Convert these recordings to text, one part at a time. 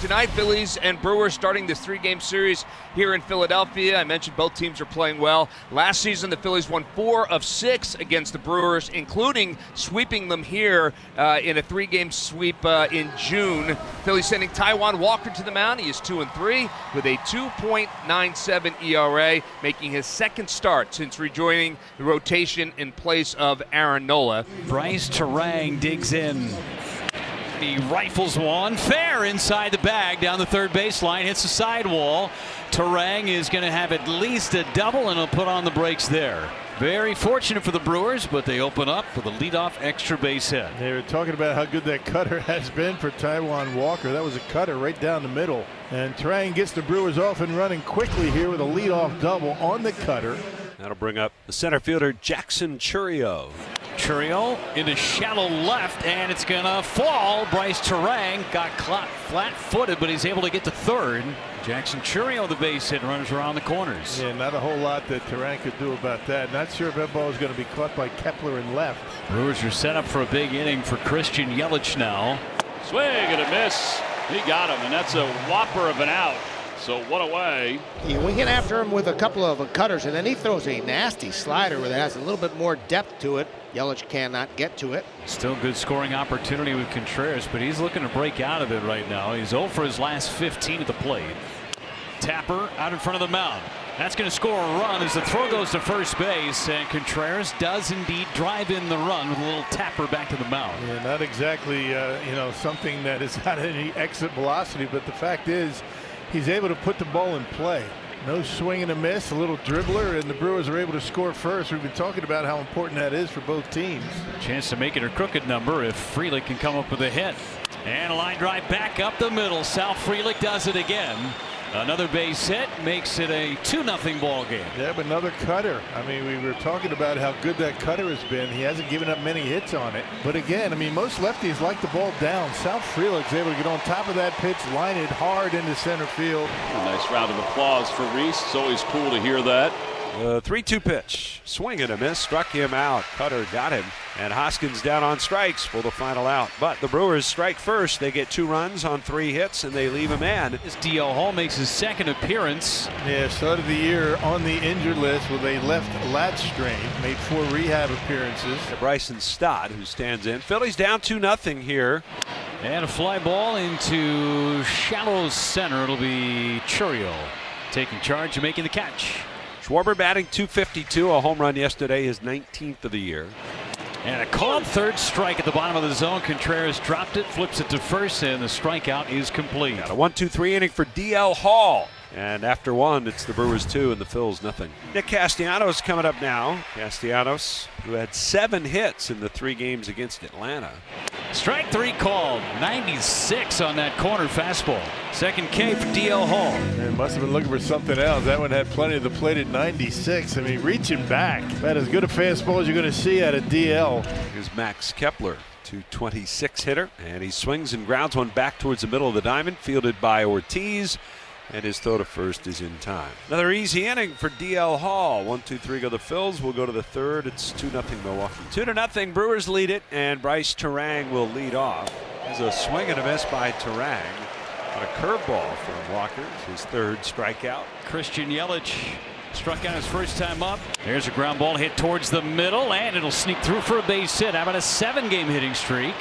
tonight. Phillies and Brewers starting this 3-game series here in Philadelphia. I mentioned both teams are playing well. Last season, the Phillies won 4 of 6 against the Brewers, including sweeping them here in a 3-game sweep in June. Phillies sending Taijuan Walker to the mound. He is 2-3 with a 2.97 ERA, making his second start since rejoining the rotation in place of Aaron Nola. Bryce Turang digs in. He rifles one fair inside the bag down the third baseline, hits the sidewall. Turang is going to have at least a double, and he'll put on the brakes there. Very fortunate for the Brewers, but they open up with a leadoff extra base hit. They were talking about how good that cutter has been for Taijuan Walker. That was a cutter right down the middle. And Turang gets the Brewers off and running quickly here with a leadoff double on the cutter. That'll bring up the center fielder Jackson Chourio. Chourio into shallow left, and it's going to fall. Bryce Turang got flat-footed, but he's able to get to third. Jackson Chourio, the base hit, runners around the corners. Yeah, not a whole lot that Turang could do about that. Not sure if that ball is going to be caught by Kepler in left. Brewers are set up for a big inning for Christian Yelich now. Swing and a miss. He got him, and that's a whopper of an out. So one away. You wing it after him with a couple of cutters, and then he throws a nasty slider that has a little bit more depth to it. Yelich cannot get to it. Still good scoring opportunity with Contreras, but he's looking to break out of it right now. He's 0 for his last 15 at the plate. Tapper out in front of the mound. That's going to score a run as the throw goes to first base, and Contreras does indeed drive in the run with a little tapper back to the mound. Yeah, not exactly something that is not any exit velocity, but the fact is he's able to put the ball in play. No swing and a miss, a little dribbler, and the Brewers are able to score first. We've been talking about how important that is for both teams. Chance to make it a crooked number if Frelick can come up with a hit. And a line drive back up the middle. Sal Frelick does it again. Another base hit makes it a 2-0 ball game. Yeah, but another cutter. I mean, we were talking about how good that cutter has been. He hasn't given up many hits on it. But again, I mean, most lefties like the ball down. Sal Frelick's able to get on top of that pitch, line it hard into center field. A nice round of applause for Reese. It's always cool to hear that. 3-2 pitch. Swing and a miss. Struck him out. Cutter got him. And Hoskins down on strikes for the final out. But the Brewers strike first. They get 2 runs on 3 hits, and they leave him in. As D.L. Hall makes his second appearance. Yeah, started the year on the injured list with a left lat strain. Made 4 rehab appearances. Bryson Stott, who stands in. Phillies down 2-0 here. And a fly ball into shallow center. It'll be Chourio taking charge and making the catch. Schwarber batting .252, a home run yesterday, his 19th of the year. And a called third strike at the bottom of the zone. Contreras dropped it, flips it to first, and the strikeout is complete. Got a 1-2-3 inning for D.L. Hall. And after 1, it's the Brewers 2 and the Phils nothing. Nick Castellanos coming up now. Castellanos, who had 7 hits in the 3 games against Atlanta. Strike 3 called. 96 on that corner fastball. Second K for D.L. Hall. And must have been looking for something else. That one had plenty of the plate at 96. I mean, reaching back. About as good a fastball as you're going to see out of D.L. Here's Max Kepler, 226 hitter. And he swings and grounds one back towards the middle of the diamond, fielded by Ortiz. And his throw to first is in time. Another easy inning for D.L. Hall. 1-2-3 go the Phils. We'll go to the third. It's 2-0 Milwaukee. 2-0. Brewers lead it, and Bryce Turang will lead off. There's a swing and a miss by Turang. On a curveball from Walker. His 3rd strikeout. Christian Yelich struck out his first time up. There's a ground ball hit towards the middle, and it'll sneak through for a base hit. How about a 7-game hitting streak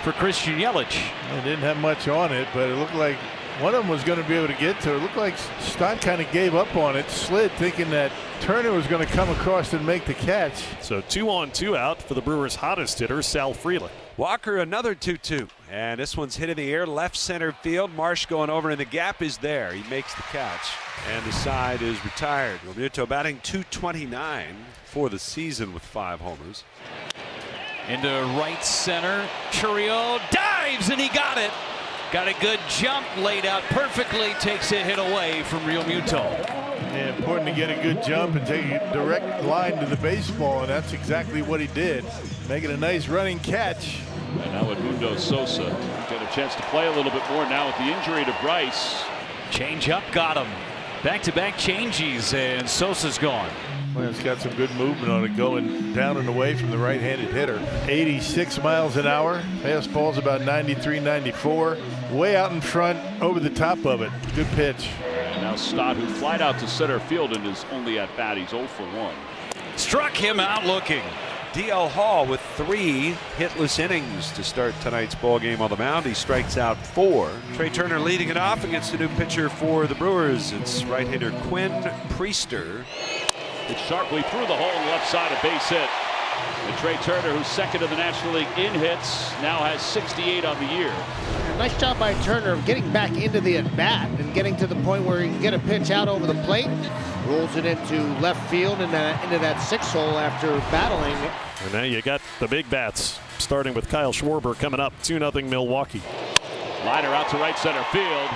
for Christian Yelich? It didn't have much on it, but it looked like one of them was going to be able to get to it. It looked like Stott kind of gave up on it, slid, thinking that Turner was going to come across and make the catch. So 2 on 2 out for the Brewers' hottest hitter, Sal Frelick. Walker, another 2-2. And this one's hit in the air, left center field. Marsh going over, and the gap is there. He makes the catch, and the side is retired. Realmuto batting .229 for the season with 5 homers. Into right center. Chourio dives, and he got it. Got a good jump, laid out perfectly, takes a hit away from Realmuto. Yeah, important to get a good jump and take a direct line to the baseball, and that's exactly what he did. Making a nice running catch. And now Edmundo Sosa get a chance to play a little bit more now with the injury to Bryce. Change up got him. Back-to-back changes, and Sosa's gone. Well, it's got some good movement on it, going down and away from the right-handed hitter. 86 miles an hour. Fastball's about 93, 94. Way out in front, over the top of it. Good pitch. And now Stott, who flied out to center field in his only at bat. He's 0 for 1. Struck him out looking. DL Hall with 3 hitless innings to start tonight's ball game on the mound. He strikes out 4. Trey Turner leading it off against the new pitcher for the Brewers. It's right-hander Quinn Priester. It's sharply through the hole left side, a base hit. And Trey Turner, who's second in the National League in hits, now has 68 on the year. Nice job by Turner of getting back into the at-bat and getting to the point where he can get a pitch out over the plate. Rolls it into left field and into that 6 hole after battling. And now you got the big bats, starting with Kyle Schwarber coming up. 2-0 Milwaukee. Liner out to right center field.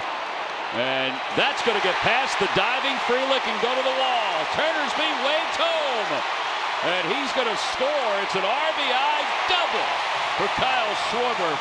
And that's going to get past the diving Frelick and go to the wall. Turner's being waved home. And he's going to score. It's an RBI double for Kyle Schwarber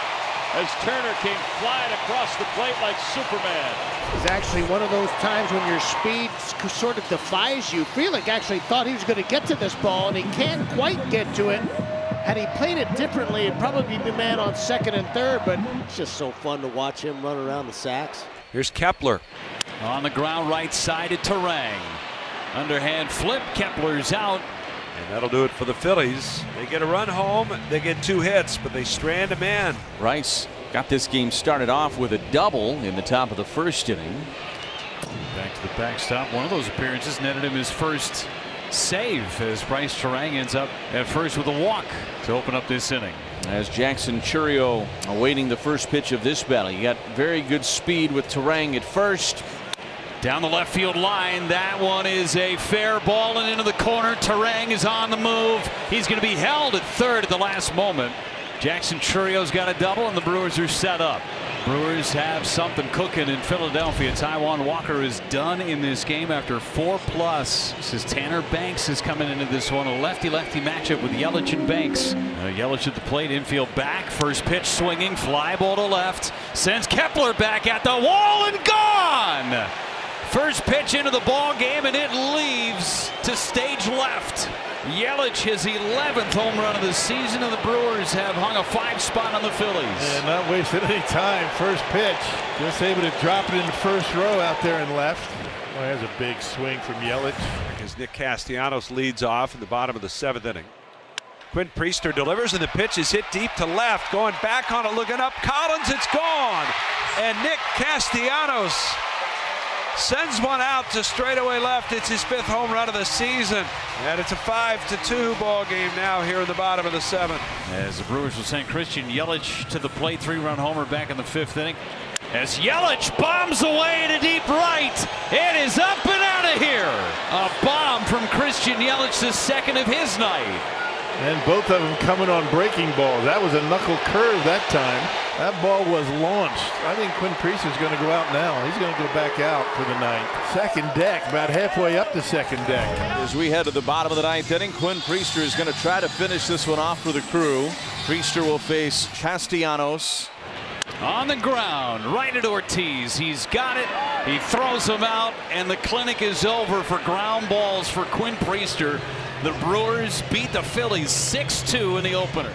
as Turner came flying across the plate like Superman. It's actually one of those times when your speed sort of defies you. Frelick actually thought he was going to get to this ball, and he can't quite get to it. Had he played it differently, it'd probably be man on second and third, but it's just so fun to watch him run around the sacks. Here's Kepler. On the ground right side to Terang. Underhand flip. Kepler's out. And that'll do it for the Phillies. They get a run home. They get 2 hits, but they strand a man. Rice got this game started off with a double in the top of the first inning. Back to the backstop. One of those appearances netted him his first save as Bryce Terang ends up at first with a walk to open up this inning. As Jackson Churio awaiting the first pitch of this battle. You got very good speed with Terang at first. Down the left field line. That one is a fair ball and into the corner. Terang is on the move. He's going to be held at third at the last moment. Jackson Churio's got a double and the Brewers are set up. Brewers have something cooking in Philadelphia. Taijuan Walker is done in this game after 4+. This is Tanner Banks is coming into this one. A lefty-lefty matchup with Yelich and Banks. Yelich at the plate, infield back. First pitch swinging, fly ball to left. Sends Kepler back at the wall and gone. First pitch into the ball game and it leaves to stage left. Yelich his 11th home run of the season, and the Brewers have hung a 5 spot on the Phillies. And not wasted any time. First pitch, just able to drop it in the first row out there and left. Well, there's a big swing from Yelich. As Nick Castellanos leads off in the bottom of the 7th inning. Quinn Priester delivers and the pitch is hit deep to left. Going back on it, looking up. Collins, it's gone. And Nick Castellanos sends one out to straightaway left. It's his 5th home run of the season. And it's a 5-2 ball game now here in the bottom of the 7th. As the Brewers will send Christian Yelich to the plate. 3-run homer back in the 5th inning. As Yelich bombs away to deep right. It is up and out of here. A bomb from Christian Yelich, the 2nd of his night. And both of them coming on breaking balls. That was a knuckle curve that time. That ball was launched. I think Quinn Priester's going to go out now. He's going to go back out for the 9th. Second deck, about halfway up the second deck. As we head to the bottom of the 9th inning, Quinn Priester is going to try to finish this one off for the Crew. Priester will face Castellanos. On the ground, right at Ortiz. He's got it. He throws him out, and the clinic is over for ground balls for Quinn Priester. The Brewers beat the Phillies 6-2 in the opener.